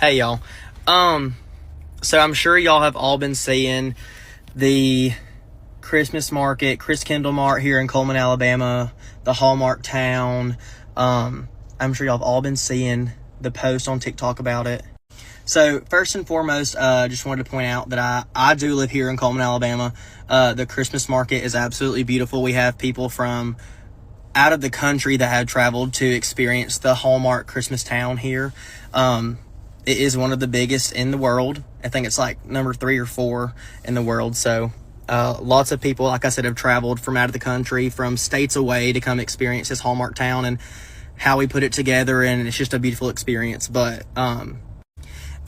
Hey y'all. So I'm sure y'all have all been seeing the Christmas market, Chris Kendall Mart here in Cullman, Alabama, the Hallmark town. I'm sure y'all have all been seeing the post on TikTok about it. So first and foremost, just wanted to point out that I do live here in Cullman, Alabama. The Christmas market is absolutely beautiful. We have people from out of the country that have traveled to experience the Hallmark Christmas town here. It is one of the biggest in the world. I think it's like number 3 or 4 in the world. So lots of people, like I said, have traveled from out of the country, from states away to come experience this Hallmark town and how we put it together. And it's just a beautiful experience. But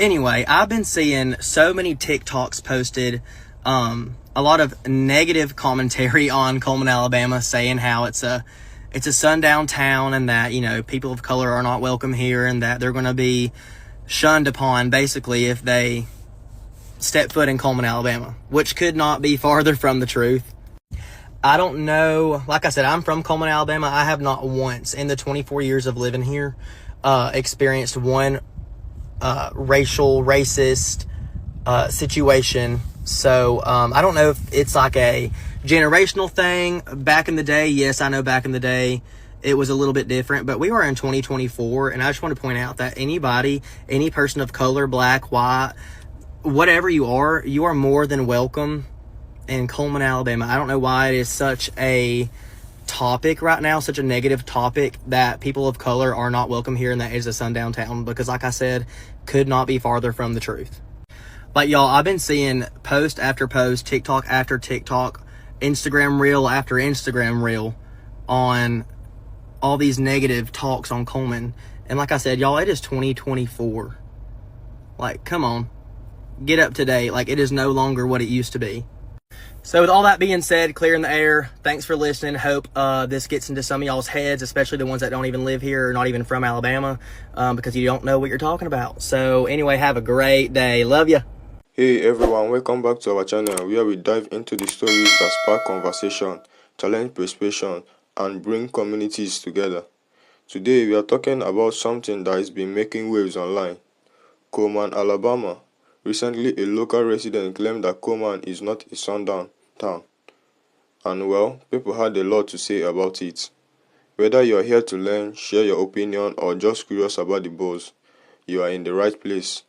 anyway, I've been seeing so many TikToks posted, a lot of negative commentary on Cullman, Alabama, saying how it's a sundown town and that, you know, people of color are not welcome here and that they're going to be shunned upon basically if they step foot in Cullman, Alabama, which could not be farther from the truth. I don't know. Like I said, I'm from Cullman, Alabama. I have not once in the 24 years of living here experienced one racist situation. So I don't know if it's like a generational thing. Back in the day, yes, I know back in the day it was a little bit different, but we are in 2024, and I just want to point out that any person of color, black, white, whatever you are more than welcome in Cullman, Alabama. I don't know why it is such a topic right now, such a negative topic, that people of color are not welcome here and that is a sundown town, because like I said, could not be farther from the truth. Like, y'all, I've been seeing post after post, TikTok after TikTok, Instagram reel after Instagram reel on all these negative talks on Cullman. And like I said, y'all, it is 2024. Like, come on. Get up to date. Like, it is no longer what it used to be. So with all that being said, clearing the air, thanks for listening. Hope this gets into some of y'all's heads, especially the ones that don't even live here or not even from Alabama, because you don't know what you're talking about. So anyway, have a great day. Love ya. Hey everyone, welcome back to our channel where we dive into the stories that spark conversation, challenge persuasion, and bring communities together. Today we are talking about something that has been making waves online. Cullman, Alabama. Recently, a local resident claimed that Cullman is not a sundown town. And well, people had a lot to say about it. Whether you are here to learn, share your opinion, or just curious about the buzz, you are in the right place.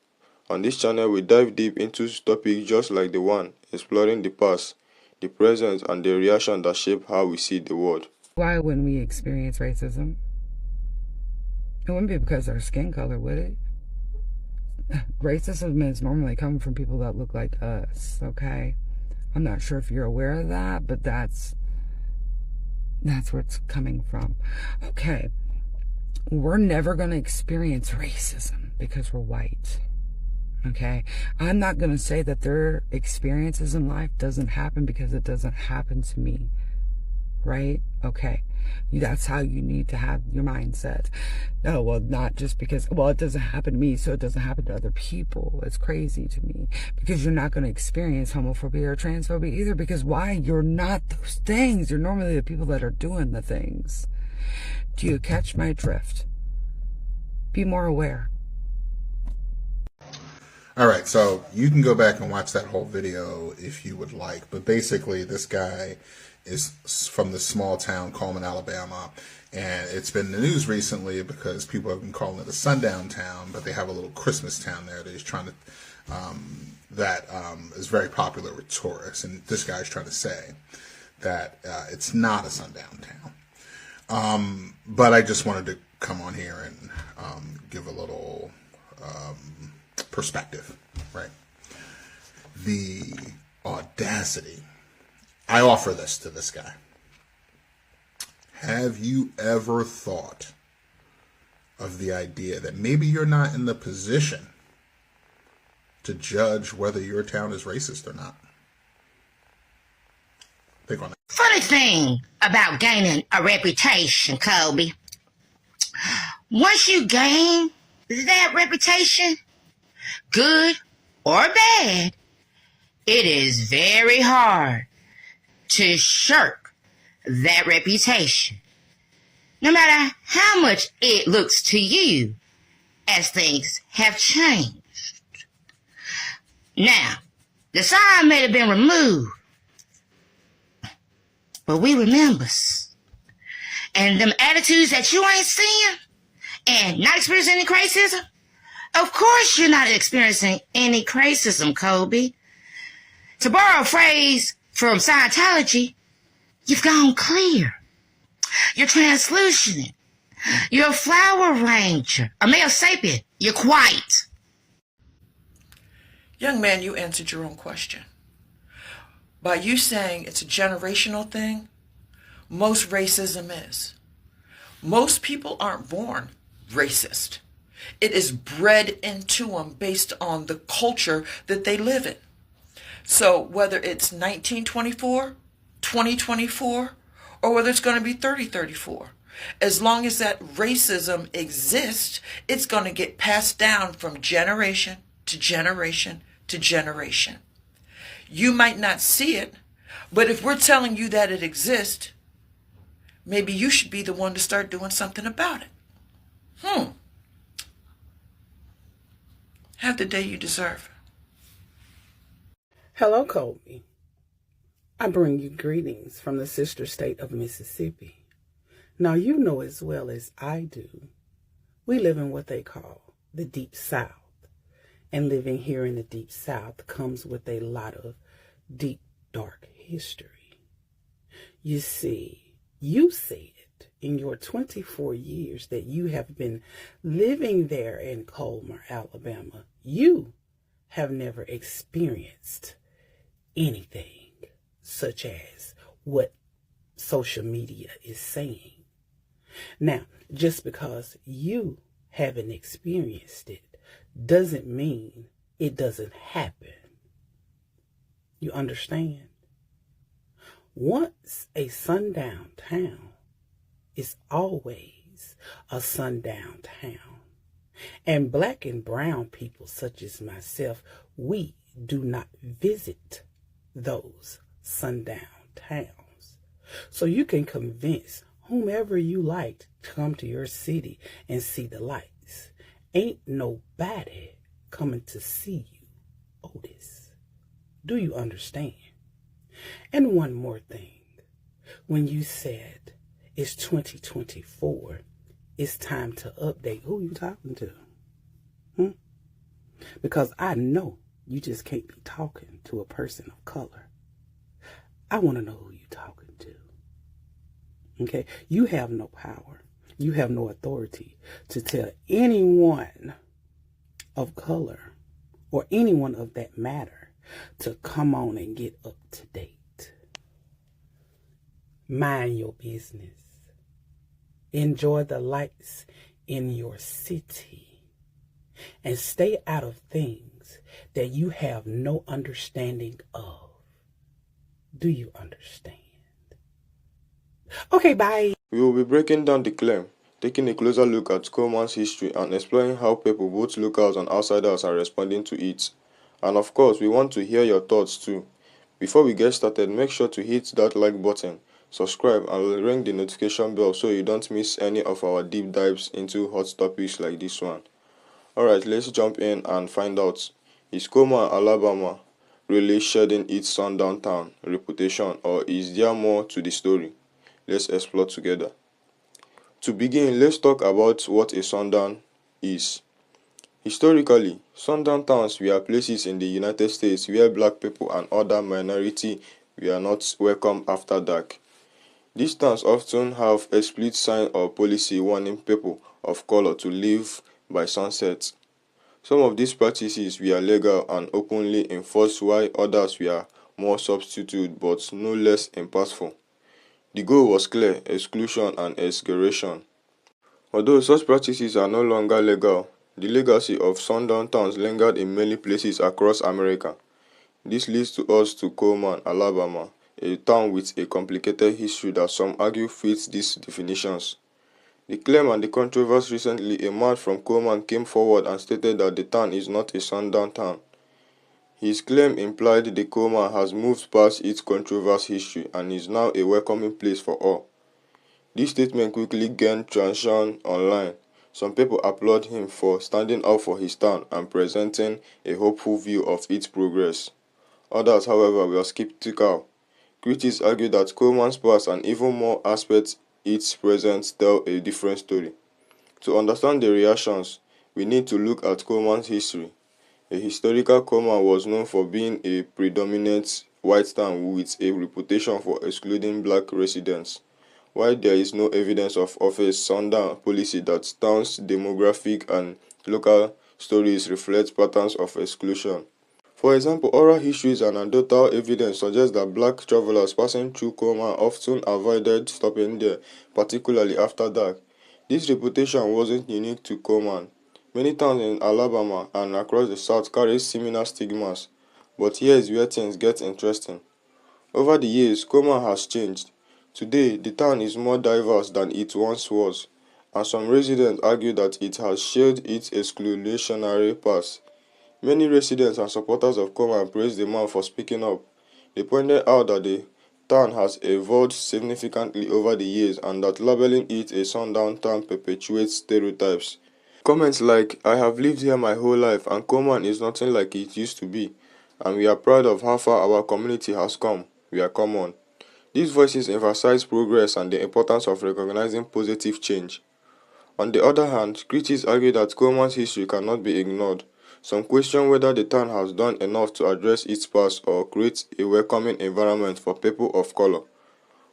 On this channel, we dive deep into topics just like the one, exploring the past, the present, and the reaction that shape how we see the world. Why wouldn't we experience racism? It wouldn't be because of our skin color, would it? Racism is normally coming from people that look like us, okay? I'm not sure if you're aware of that, but that's where it's coming from. Okay, we're never going to experience racism because we're white. Okay, I'm not going to say that their experiences in life doesn't happen because it doesn't happen to me, right? Okay, that's how you need to have your mindset. No, well, not just because, well, it doesn't happen to me, so it doesn't happen to other people. It's crazy to me, because you're not going to experience homophobia or transphobia either, because why? You're not those things. You're normally the people that are doing the things. Do you catch my drift? Be more aware. All right, so you can go back and watch that whole video if you would like. But basically, this guy is from this small town, Cullman, Alabama. And it's been in the news recently because people have been calling it a sundown town, but they have a little Christmas town there that he's trying to, is very popular with tourists. And this guy's trying to say that it's not a sundown town. But I just wanted to come on here and give a little perspective, right? The audacity. I offer this to this guy. Have you ever thought of the idea that maybe you're not in the position to judge whether your town is racist or not? Think on that. Funny thing about gaining a reputation, Kobe. Once you gain that reputation, good or bad, it is very hard to shirk that reputation. No matter how much it looks to you as things have changed. Now, the sign may have been removed, but we remembers. And them attitudes that you ain't seeing and not experiencing any criticism, of course you're not experiencing any criticism, Kobe. To borrow a phrase from Scientology, you've gone clear. You're translucent. You're a flower ranger, a male sapient. You're quite. Young man, you answered your own question. By you saying it's a generational thing, most racism is. Most people aren't born racist. It is bred into them based on the culture that they live in. So whether it's 1924, 2024, or whether it's going to be 3034, as long as that racism exists, it's going to get passed down from generation to generation to generation. You might not see it, but if we're telling you that it exists, maybe you should be the one to start doing something about it. Have the day you deserve. Hello, Colby. I bring you greetings from the sister state of Mississippi. Now, you know as well as I do, we live in what they call the Deep South. And living here in the Deep South comes with a lot of deep, dark history. You see it in your 24 years that you have been living there in Cullman, Alabama. You have never experienced anything such as what social media is saying. Now, just because you haven't experienced it doesn't mean it doesn't happen. You understand? Once a sundown town is always a sundown town. And black and brown people such as myself, we do not visit those sundown towns. So you can convince whomever you like to come to your city and see the lights. Ain't nobody coming to see you, Otis. Do you understand? And one more thing. When you said it's 2024, it's time to update. Who you talking to? Because I know you just can't be talking to a person of color. I want to know who you talking to. Okay? You have no power. You have no authority to tell anyone of color or anyone of that matter to come on and get up to date. Mind your business. Enjoy the lights in your city and stay out of things that you have no understanding of. Do you understand? Okay, bye. We will be breaking down the claim, taking a closer look at Cullman's history and exploring how people, both locals and outsiders, are responding to it. And of course, we want to hear your thoughts too. Before we get started, make sure to hit that like button, subscribe, and ring the notification bell so you don't miss any of our deep dives into hot topics like this one. Alright, let's jump in and find out. Is Cullman, Alabama really shedding its sundown town reputation, or is there more to the story? Let's explore together. To begin, let's talk about what a sundown is. Historically, sundown towns were places in the United States where black people and other minorities were not welcome after dark. These towns often have a split sign or policy warning people of color to leave by sunset. Some of these practices were legal and openly enforced, while others were more substitute but no less impactful. The goal was clear: exclusion and segregation. Although such practices are no longer legal, the legacy of sundown towns lingered in many places across America. This leads us to Cullman, Alabama, a town with a complicated history that some argue fits these definitions. The claim and the controversy recently, a man from Cullman came forward and stated that the town is not a sundown town. His claim implied the Cullman has moved past its controversial history and is now a welcoming place for all. This statement quickly gained traction online. Some people applaud him for standing up for his town and presenting a hopeful view of its progress. Others, however, were skeptical. Critics argue that Cullman's past and even more aspects its present tell a different story. To understand the reactions, we need to look at Cullman's history. A historical Cullman was known for being a predominant white town with a reputation for excluding black residents. While there is no evidence of a Sundown policy, that town's demographic and local stories reflect patterns of exclusion. For example, oral histories and anecdotal evidence suggest that black travelers passing through Cullman often avoided stopping there, particularly after dark. This reputation wasn't unique to Cullman. Many towns in Alabama and across the South carry similar stigmas. But here's where things get interesting. Over the years, Cullman has changed. Today, the town is more diverse than it once was, and some residents argue that it has shared its exclusionary past. Many residents and supporters of Cullman praised the man for speaking up. They pointed out that the town has evolved significantly over the years and that labeling it a sundown town perpetuates stereotypes. Comments like, "I have lived here my whole life and Cullman is nothing like it used to be, and we are proud of how far our community has come. We are common." These voices emphasize progress and the importance of recognizing positive change. On the other hand, critics argue that Cullman's history cannot be ignored. Some question whether the town has done enough to address its past or create a welcoming environment for people of color.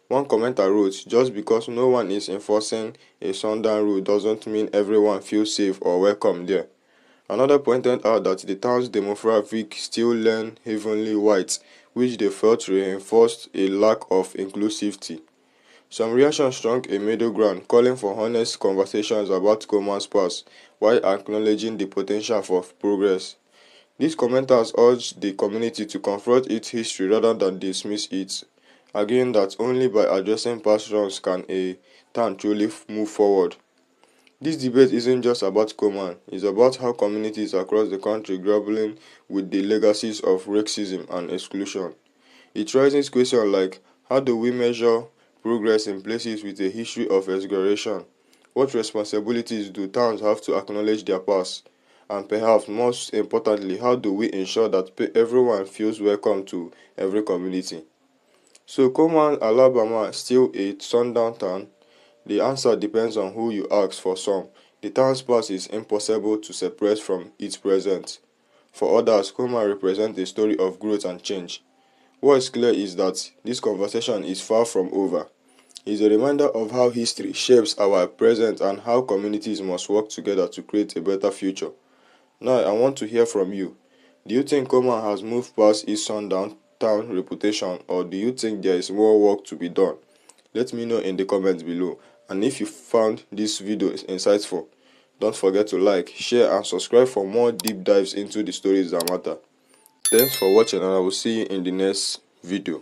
One commenter wrote, "Just because no one is enforcing a sundown rule doesn't mean everyone feels safe or welcome there." Another pointed out that the town's demographic still lean heavily white, which they felt reinforced a lack of inclusivity. Some reactions struck a middle ground, calling for honest conversations about Cullman's past while acknowledging the potential for progress. These commenters urged the community to confront its history rather than dismiss it, arguing that only by addressing past wrongs can a town truly move forward. This debate isn't just about Cullman, it's about how communities across the country grappling with the legacies of racism and exclusion. It raises questions like, how do we measure progress in places with a history of segregation? What responsibilities do towns have to acknowledge their past? And perhaps most importantly, how do we ensure that everyone feels welcome to every community? So Cullman, Alabama, still a sundown town? The answer depends on who you ask. For some, the town's past is impossible to separate from its present. For others, Cullman represents a story of growth and change. What is clear is that this conversation is far from over. It's a reminder of how history shapes our present and how communities must work together to create a better future. Now, I want to hear from you. Do you think Cullman has moved past its sundown town reputation, or do you think there is more work to be done? Let me know in the comments below. And if you found this video insightful, don't forget to like, share and subscribe for more deep dives into the stories that matter. Thanks for watching and I will see you in the next video.